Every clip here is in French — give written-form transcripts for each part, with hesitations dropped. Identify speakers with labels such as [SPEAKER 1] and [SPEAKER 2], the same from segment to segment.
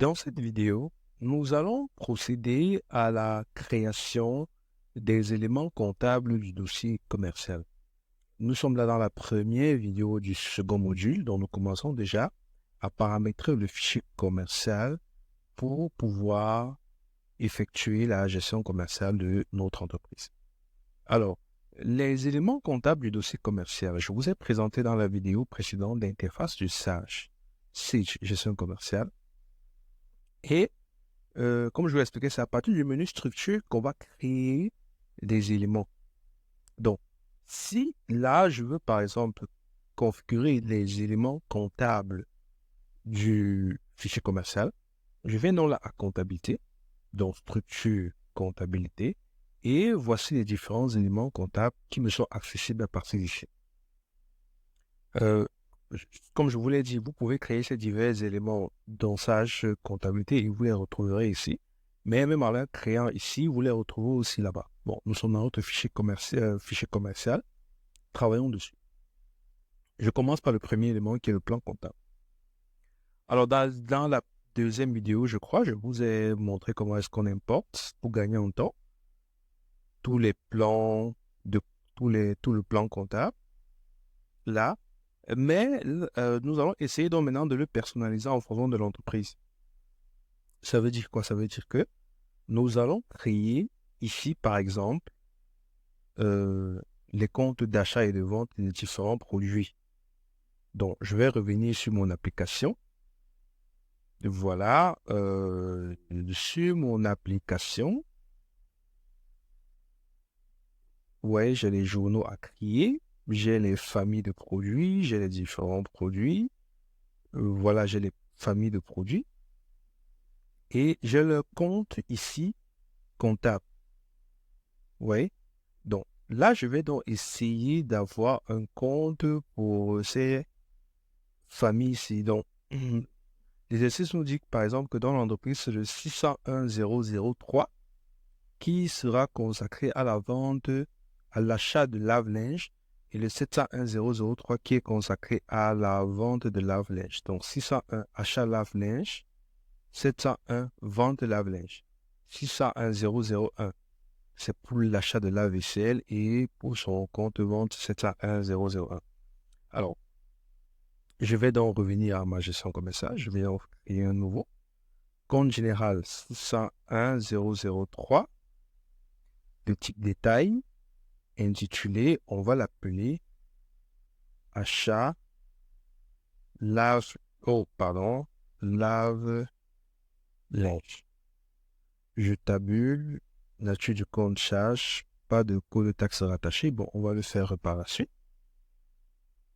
[SPEAKER 1] Dans cette vidéo, nous allons procéder à la création des éléments comptables du dossier commercial. Nous sommes là dans la première vidéo du second module, dont nous commençons déjà à paramétrer le fichier commercial pour pouvoir effectuer la gestion commerciale de notre entreprise. Alors, les éléments comptables du dossier commercial, je vous ai présenté dans la vidéo précédente l'interface du Sage Gestion commerciale. Et comme je vous l'ai expliqué, c'est à partir du menu structure qu'on va créer des éléments. Donc, si là, je veux par exemple configurer les éléments comptables du fichier commercial, je viens donc là à comptabilité, donc structure, comptabilité, et voici les différents éléments comptables qui me sont accessibles à partir d'ici. Comme je vous l'ai dit, vous pouvez créer ces divers éléments dans Sage comptabilité et vous les retrouverez ici. Mais même en les créant ici, vous les retrouvez aussi là-bas. Bon, nous sommes dans notre fichier commercial. Travaillons dessus. Je commence par le premier élément qui est le plan comptable. Alors, dans la deuxième vidéo, je crois, je vous ai montré comment est-ce qu'on importe pour gagner en temps tous les plans de tout le plan comptable là. Mais nous allons essayer donc maintenant de le personnaliser en fonction de l'entreprise. Ça veut dire quoi? Ça veut dire que nous allons créer ici, par exemple, les comptes d'achat et de vente des différents produits. Donc, je vais revenir sur mon application. Voilà, sur mon application, ouais, j'ai les journaux à créer, j'ai les familles de produits, j'ai les différents produits. Voilà, j'ai les familles de produits. Et j'ai le compte ici comptable. Oui. Donc là, je vais donc essayer d'avoir un compte pour ces familles ici. Donc, l'exercice nous dit par exemple que dans l'entreprise, c'est le 601003 qui sera consacré à la vente, à l'achat de lave-linge et le 701003 qui est consacré à la vente de lave-linge. Donc 601 achat lave-linge, 701 vente lave-linge, 601001 c'est pour l'achat de lave-vaisselle et pour son compte vente 701001. Alors, je vais donc revenir à ma gestion commerciale. Je vais en créer un nouveau. Compte général 601003 de type détail intitulé, on va l'appeler achat lave-linge. Je tabule, nature du compte charge, pas de coût de taxe rattaché. Bon, on va le faire par la suite.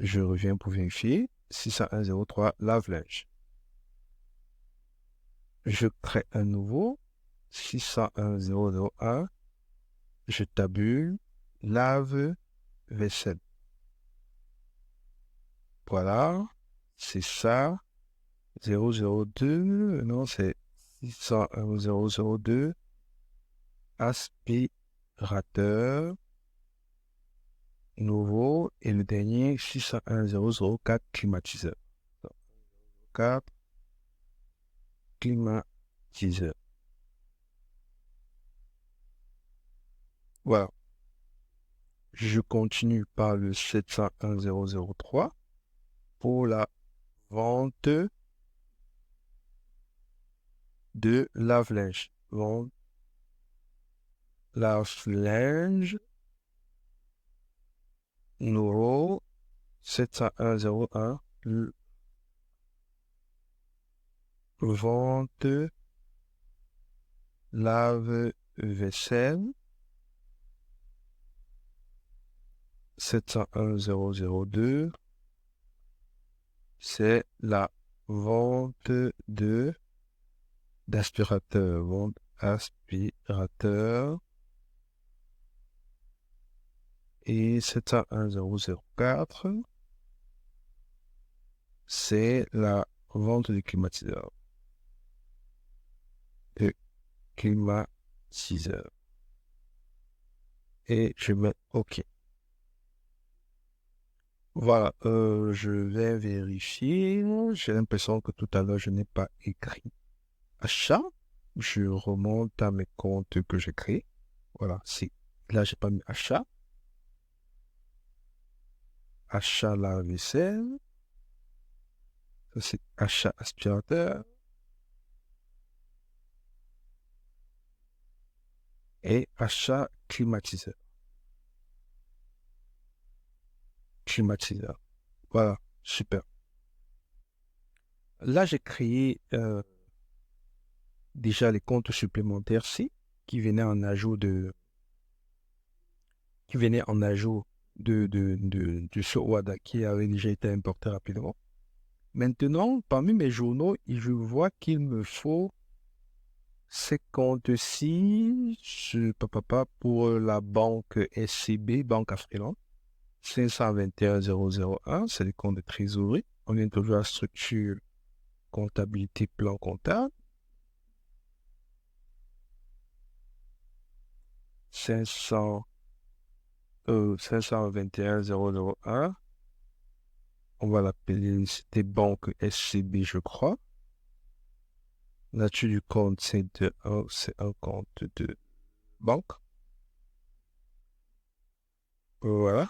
[SPEAKER 1] Je reviens pour vérifier. 601003 lave-linge. Je crée un nouveau. 601001. Je tabule lave-vaisselle. Voilà. C'est ça. 002. Non, c'est 601002. Aspirateur. Nouveau. Et le dernier, 601004 climatiseur. 4 climatiseur. Voilà. Je continue par le 701003 pour la vente de lave-linge. Vente lave-linge numéro 701001. Vente lave-vaisselle 701002. C'est la vente d'aspirateur. Vente aspirateur. Et 701004. C'est la vente de climatiseur. De climatiseur. Et je mets OK. Voilà, je vais vérifier. J'ai l'impression que tout à l'heure, je n'ai pas écrit achat, je remonte à mes comptes que j'ai créés. Voilà, là, j'ai pas mis achat. Achat lave-vaisselle. Ça, c'est achat aspirateur. Et achat climatiseur. Climatiseur. Voilà, super. Là, j'ai créé déjà les comptes supplémentaires ci qui venaient en ajout de ce WADA qui avait déjà été importé rapidement. Maintenant, parmi mes journaux, je vois qu'il me faut ces comptes-ci pour la banque SCB, Banque Afriland, 521 001, c'est le compte de trésorerie. On est toujours à la structure comptabilité plan comptable. 500, 521 001. On va l'appeler, c'était banque SCB, je crois. Nature du compte, c'est un compte de banque. Voilà.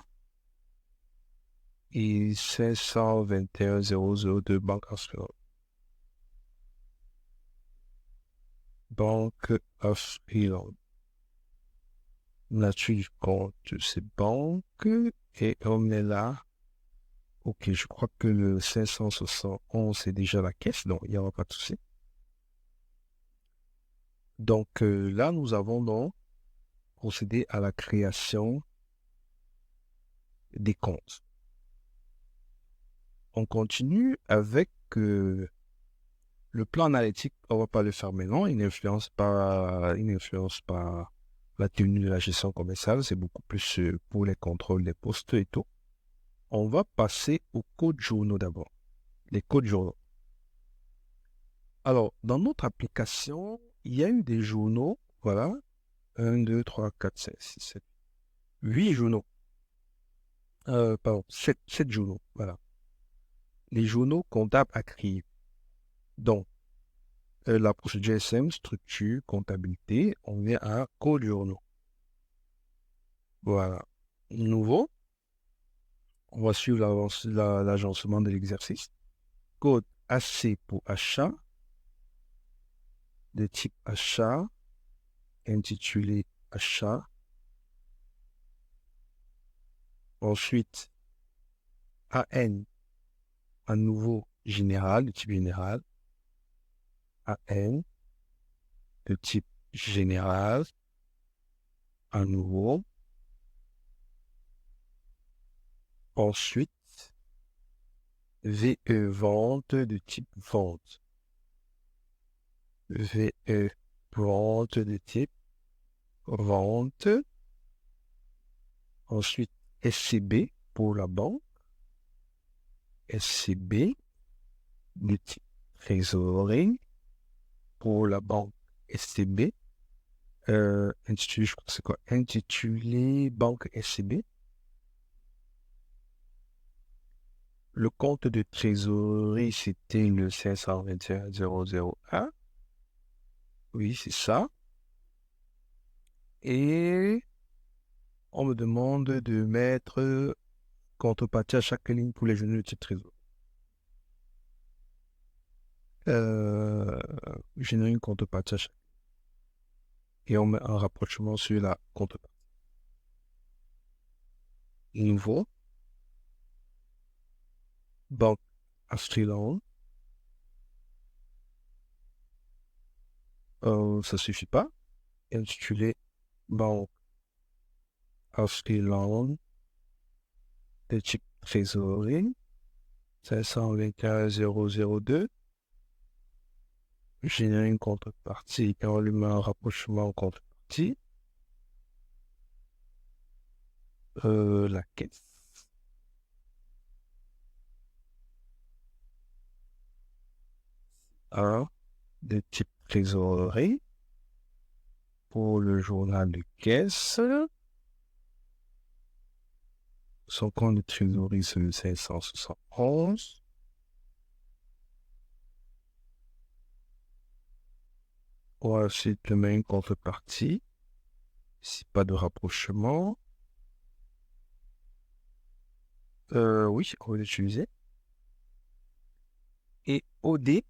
[SPEAKER 1] Et 521 002 Banque Assurance. Banque of Highland. Nature du compte, c'est banque. Et on est là. Ok, je crois que le 571, c'est déjà la caisse, donc il n'y aura pas de souci. Donc là, nous avons donc procédé à la création des comptes. On continue avec le plan analytique. On ne va pas le faire maintenant. Il n'influence pas la tenue de la gestion commerciale. C'est beaucoup plus pour les contrôles des postes et tout. On va passer aux codes journaux d'abord. Les codes journaux. Alors, dans notre application, il y a eu des journaux. Voilà. 1, 2, 3, 4, 5, 6, 7, 8 journaux. Pardon, 7 journaux. Voilà. Les journaux comptables à créer. Donc, la procédure SM, structure, comptabilité, on vient à code journaux. Voilà. Nouveau, on va suivre l'agencement de l'exercice. Code AC pour achat, de type achat, intitulé achat. Ensuite, AN, à nouveau général, de type général. AN, de type général, à nouveau. Ensuite, VE, vente, de type vente. VE, vente, de type vente. Ensuite, SCB pour la banque. SCB, de type trésorerie pour la banque SCB. Intitulé, je crois que c'est quoi? Intitulé banque SCB. Le compte de trésorerie, c'était le 521 001. Oui, c'est ça. Et on me demande de mettre contrepartie à chaque ligne pour les journaux de type trésor. Générer une contrepartie à chaque. Et on met un rapprochement sur la contrepartie. Nouveau. Banque Afriland. Ça suffit pas. Intitulé Banque Afriland de type trésorerie. 521 002. Générer une contrepartie et on lui met un rapprochement en contrepartie. La caisse. Un de type trésorerie pour le journal de caisse. Son compte de trésorerie, c'est le 571. On va ensuite mettre une contrepartie. Si pas de rapprochement. Oui, on va l'utiliser. Et OD,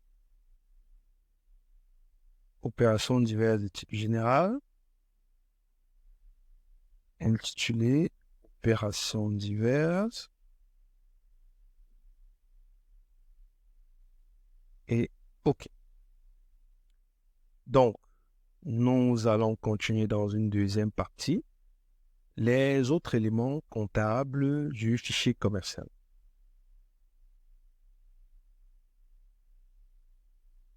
[SPEAKER 1] opération diverses de type général, intitulé opérations diverses et OK. Donc, nous allons continuer dans une deuxième partie. Les autres éléments comptables du fichier commercial.